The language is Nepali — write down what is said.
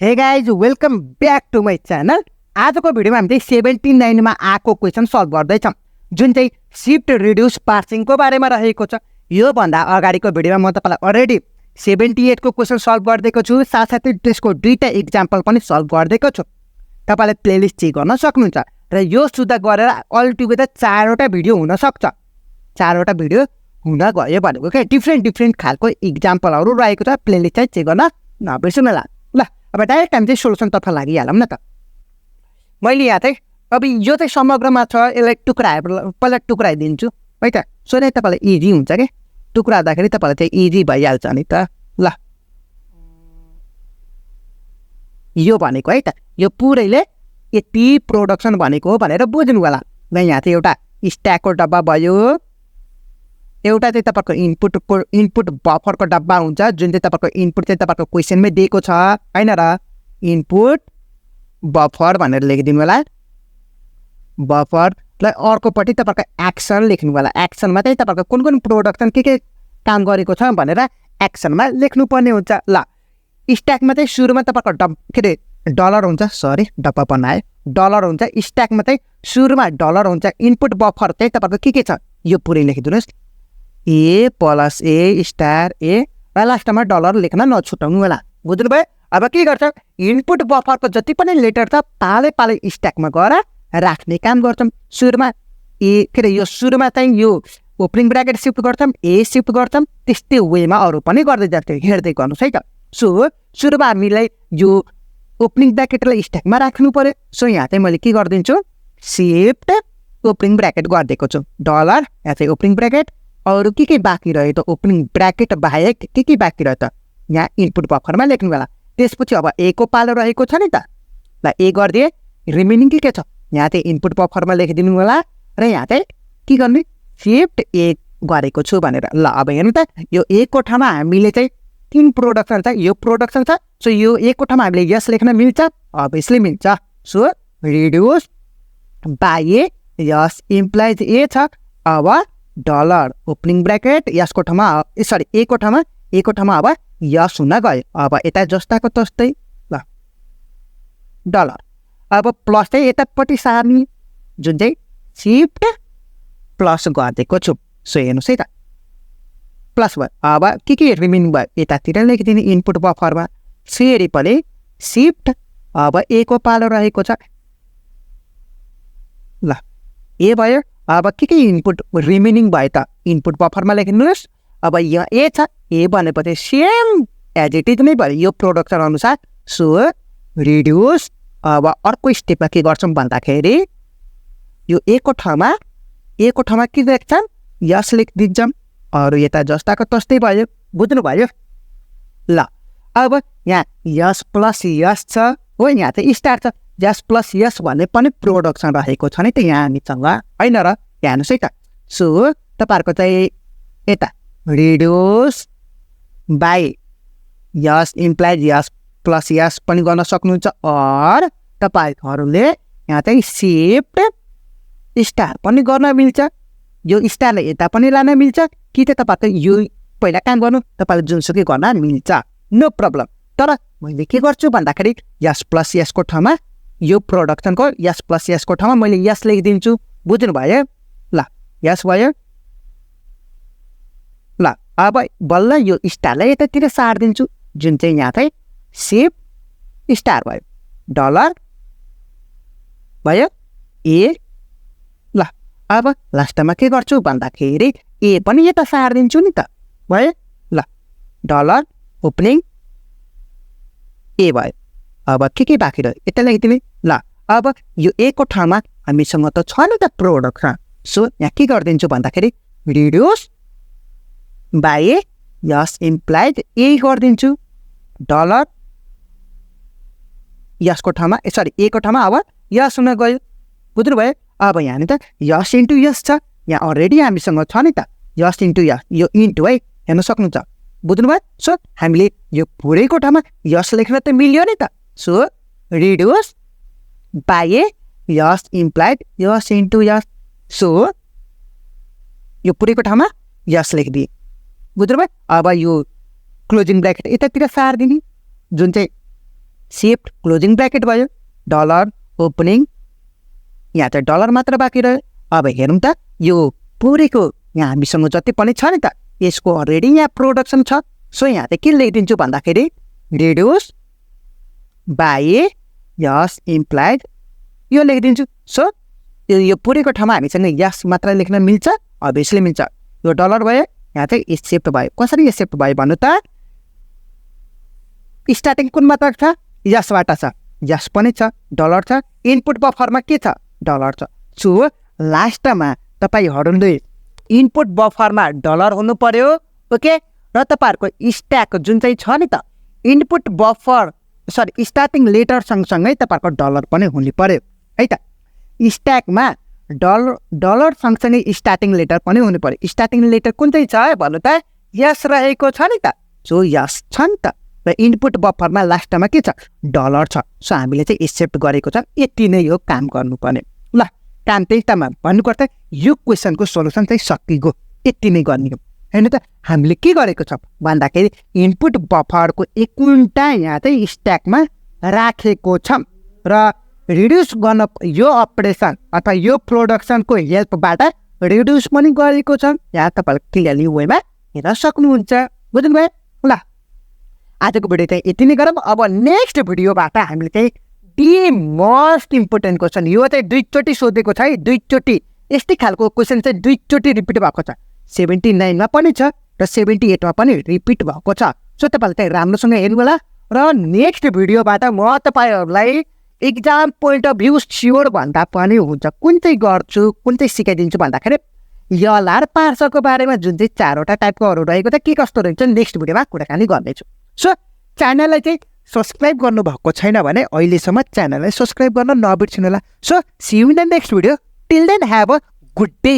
हे guys welcome back to my channel. आजको भिडियोमा हामी चाहिँ 79मा आएको क्वेसन सल्भ गर्दैछौँ, जुन चाहिँ सिफ्ट रिड्युस पार्सिङको बारेमा रहेको छ। योभन्दा अगाडिको भिडियोमा म तपाईँलाई अलरेडी 78को क्वेसन सल्भ गरिदिएको छु, साथसाथै त्यसको 2टा इक्जाम्पल पनि सल्भ गरिदिएको छु। तपाईँले प्लेलिस्ट चेक गर्न सक्नुहुन्छ र यो सुधा गरेर अलटुगेदर 4वटा भिडियो हुनसक्छ। 4वटा भिडियो हुन गयो भनेको क्या डिफ्रेन्ट खालको इक्जाम्पलहरू रहेको छ। प्लेलिस्ट चाहिँ चेक गर्न नबिर्सनु होला। ल अब डाइरेक्ट हामी चाहिँ सोल्युसनतर्फ लागिहालौँ न त। मैले यहाँ चाहिँ अब यो चाहिँ समग्रमा छ, यसलाई पहिला टुक्राइदिन्छु है त। सो नै तपाईँलाई इजी हुन्छ कि टुक्राउँदाखेरि तपाईँलाई चाहिँ इजी भइहाल्छ नि त। ल यो भनेको है त, यो पुरैले यति प्रोडक्सन भनेको हो भनेर बुझ्नु होला। ल यहाँ चाहिँ एउटा स्ट्याकको डब्बा भयो, एउटा चाहिँ तपाईँको इनपुट बफरको डब्बा हुन्छ, जुन चाहिँ तपाईँको इनपुट चाहिँ तपाईँको क्वेसनमै दिएको छ होइन र। इनपुट बफर भनेर लेखिदिनु होला। बफरलाई अर्कोपट्टि तपाईँको एक्सन लेख्नु होला। एक्सनमा चाहिँ तपाईँको कुन प्रोडक्सन के काम गरेको छ भनेर एक्सनमा लेख्नुपर्ने हुन्छ। ल स्ट्याकमा चाहिँ सुरुमा तपाईँको डलर हुन्छ, सरी डब्बा बनायो, डलर हुन्छ। स्ट्याकमा चाहिँ सुरुमा डलर हुन्छ। इनपुट बफर चाहिँ तपाईँको के छ यो पुरै लेखिदिनुहोस्। ए प्लस ए स्टार ए र लास्टमा डलर लेख्न नछुटाउनु होला। बुझ्नुभयो? अब के गर्छ, इनपुट बफरको जति पनि लेटर छ पालै स्ट्याकमा गएर राख्ने काम गर्छौँ। सुरुमा यो सुरुमा चाहिँ यो ओपनिङ ब्राकेट सिफ्ट गर्छौँ, ए सिफ्ट गर्छौँ, त्यस्तै वेमा अरू पनि गर्दै जान्छ। हेर्दै गर्नुहोस् है त। सो सुरुमा हामीलाई यो ओपनिङ ब्राकेटलाई स्ट्याकमा राख्नु पर्यो। सो यहाँ चाहिँ मैले के गरिदिन्छु, सिफ्ट ओपनिङ ब्राकेट गरिदिएको छु, डलर। यहाँ चाहिँ ओपनिङ ब्राकेट, अरू के बाँकी रह्यो त ओपनिङ ब्राकेट बाहेक के बाँकी रह्यो त यहाँ इनपुट बफरमा लेख्नु होला। त्यसपछि अब ए को पालो रहेको छ नि त। ल ए गरिदिए, रिमेनिङ के छ यहाँ चाहिँ इनपुट बफरमा लेखिदिनु होला। र यहाँ चाहिँ के गर्ने, सिफ्ट ए गरेको छु भनेर। ल अब हेर्नु त, यो ए को ठाउँमा हामीले चाहिँ 3 प्रोडक्सन छ, यो प्रोडक्सन छ। सो यो ए को ठाउँमा हामीले यस लेख्न मिल्छ, अभियसली मिल्छ। सो रिड्युस बाई ए, यस इम्प्लाइज ए छ। अब डलर ओपनिङ ब्राकेट यसको ठाउँमा सरी ए को ठाउँमा अब यस हुन गयो। अब यता जस्ताको तस्तै ल डलर। अब प्लस चाहिँ यतापट्टि सार्ने, जुन चाहिँ सिफ्ट प्लस गरिदिएको छु। सो हेर्नुहोस् है त, प्लस भयो। अब के रिमेनिङ भयो यतातिर लेखिदिने इनपुट बफरमा। फेरि पनि सिफ्ट, अब ए को पालो रहेको छ। ल ए भयो। अब के इनपुट रिमेनिङ भयो त इनपुट बफरमा लेखिदिनुहोस्। अब यहाँ ए छ, ए भनेपछि सेम एज इट इज नै भयो यो प्रोडक्सन अनुसार। सो रिड्युस, अब अर्को स्टेपमा के गर्छौँ भन्दाखेरि यो ए को ठाउँमा के लेख्छौँ, यस लेखिदिन्छौँ। अरू यता जस्ताको तस्तै भयो। बुझ्नुभयो? ल अब यहाँ यस प्लस यस छ हो, यहाँ चाहिँ स्टार छ। यस प्लस यस भन्ने पनि प्रोडक्सन रहेको छ नि त यहाँ हामीसँग होइन र। हेर्नुहोस् है त। सो तपाईँहरूको चाहिँ यता रिड्युस बाई यस इम्प्लाइज यस प्लस यस पनि गर्न सक्नुहुन्छ। अर तपाईँहरूले यहाँ चाहिँ सिफ्ट स्टार पनि गर्न मिल्छ। यो स्टारलाई यता पनि लान मिल्छ कि त तपाईँको यो पहिला काम गर्नु, तपाईँले जुनसुकै गर्न मिल्छ, नो प्रब्लम। तर मैले के गर्छु भन्दाखेरि यस प्लस यसको ठाउँमा यो प्रोडक्सनको यस प्लस यसको ठाउँमा मैले यस लेखिदिन्छु। बुझ्नुभयो? ल यस भयो। ल अब बल्ल यो स्टारलाई यतातिर सारिदिन्छु, जुन चाहिँ यहाँ चाहिँ सिफ्ट स्टार भयो, डलर भयो ए। ल अब लास्टमा के गर्छु भन्दाखेरि ए पनि यता सारिदिन्छु नि त, भयो। ल डलर ओपनिङ ए भयो। अब के बाँकी रह्यो यता लेखिदिने। ल अब यो ए को ठाउँमा हामीसँग त छ नि त प्रोडक्सन। सो यहाँ के गरिदिन्छु भन्दाखेरि रिड्युस बाई ए, यस इम्प्लाइज ए गरिदिन्छु, डलर यसको ठाउँमा सरी ए को ठाउँमा अब यस हुन गयो। बुझ्नुभयो? अब यहाँ नि त यस इन्टु यस छ, यहाँ अलरेडी हामीसँग छ नि त यस इन्टु यस, यो इन्टु है, हेर्न सक्नुहुन्छ। बुझ्नुभयो? सो हामीले यो पुरैको ठाउँमा यस लेख्न त मिल्यो नि त। So reduce by A, yes implied yes into yes. So यो पुरैको ठाउँमा यस लेखिदिए। बुझ्नुभयो? अब यो क्लोजिङ ब्राकेट यतातिर सारिदिने, जुन चाहिँ सिफ्ट क्लोजिङ ब्राकेट भयो, डलर ओपनिङ, यहाँ चाहिँ डलर मात्र बाँकी रह्यो। अब हेरौँ त यो पुरैको यहाँ हामीसँग जति पनि छ नि त यसको अलरेडी यहाँ प्रोडक्सन छ। सो यहाँ चाहिँ के लेखिदिन्छु भन्दाखेरि रिड्युस बाई यस इम्प्लाइड यो लेखिदिन्छु। सो यो पुरैको ठाउँमा हामीसँग यस मात्र लेख्न मिल्छ, अभियसली मिल्छ। यो डलर भयो, यहाँ चाहिँ एक्सेप्ट भयो। कसरी एक्सेप्ट भयो भन्नु त स्टार्टिङ कुन मात्र छ यसबाट छ, यस पनि छ, डलर छ, इनपुट बफरमा के छ डलर छ। सो लास्टमा तपाईँहरूले इनपुट बफरमा डलर हुनु पर्यो, ओके। र तपाईँहरूको स्ट्याक जुन चाहिँ छ नि त इनपुट बफर स्टार्टिङ लेटर सँगसँगै तपाईँहरूको डलर पनि हुनु पर्यो है त। स्ट्याकमा डलर सँगसँगै स्टार्टिङ लेटर पनि हुनु पर्यो। स्टार्टिङ लेटर कुन चाहिँ छ भन्नु त यस रहेको छ नि त। सो यस छ नि त, र इनपुट बफरमा लास्टमा के छ डलर छ। सो हामीले चाहिँ एक्सेप्ट गरेको छ, यति नै हो काम गर्नुपर्ने। ल काम त्यही तमा भन्नुपर्छ यो क्वेसनको सोल्युसन चाहिँ सकिगयो, यति नै गर्ने हो होइन त। हामीले के गरेको छ भन्दाखेरि इनपुट बफरको एकुन्टा यहाँ चाहिँ स्ट्याकमा राखेको छौँ र रिड्युस गर्न यो अपरेसन अथवा यो प्रोडक्सनको हेल्पबाट रिड्युस पनि गरेको छ। यहाँ तपाईँले क्लियरली वेमा हेर्न सक्नुहुन्छ, बुझ्नुभयो। ल आजको भिडियो चाहिँ यति नै गरौँ। अब नेक्स्ट भिडियोबाट हामीले चाहिँ दी मोस्ट इम्पोर्टेन्ट क्वेसन, यो चाहिँ 2 चोटि सोधेको छ है, 2 चोटि यस्तै खालको क्वेसन चाहिँ 2 चोटि रिपिट भएको छ। 79मा पनि छ र 78मा पनि रिपिट भएको छ। सो तपाईँले चाहिँ राम्रोसँग हेर्नु होला। र नेक्स्ट भिडियोबाट म तपाईँहरूलाई exam point of view sure भन्दा पनि हुन्छ कुन चाहिँ गर्छु कुन चाहिँ सिकाइदिन्छु भन्दाखेरि यलार पार्सरको बारेमा जुन चाहिँ 4वटा टाइपकोहरू रहेको छ के कस्तो रहेछ नेक्स्ट भिडियोमा कुराकानी गर्नेछु। सो च्यानललाई चाहिँ सब्सक्राइब गर्नुभएको छैन भने अहिलेसम्म च्यानललाई सब्सक्राइब गर्न नबिर्सिनु होला। So see you in the next video, till then have a good day.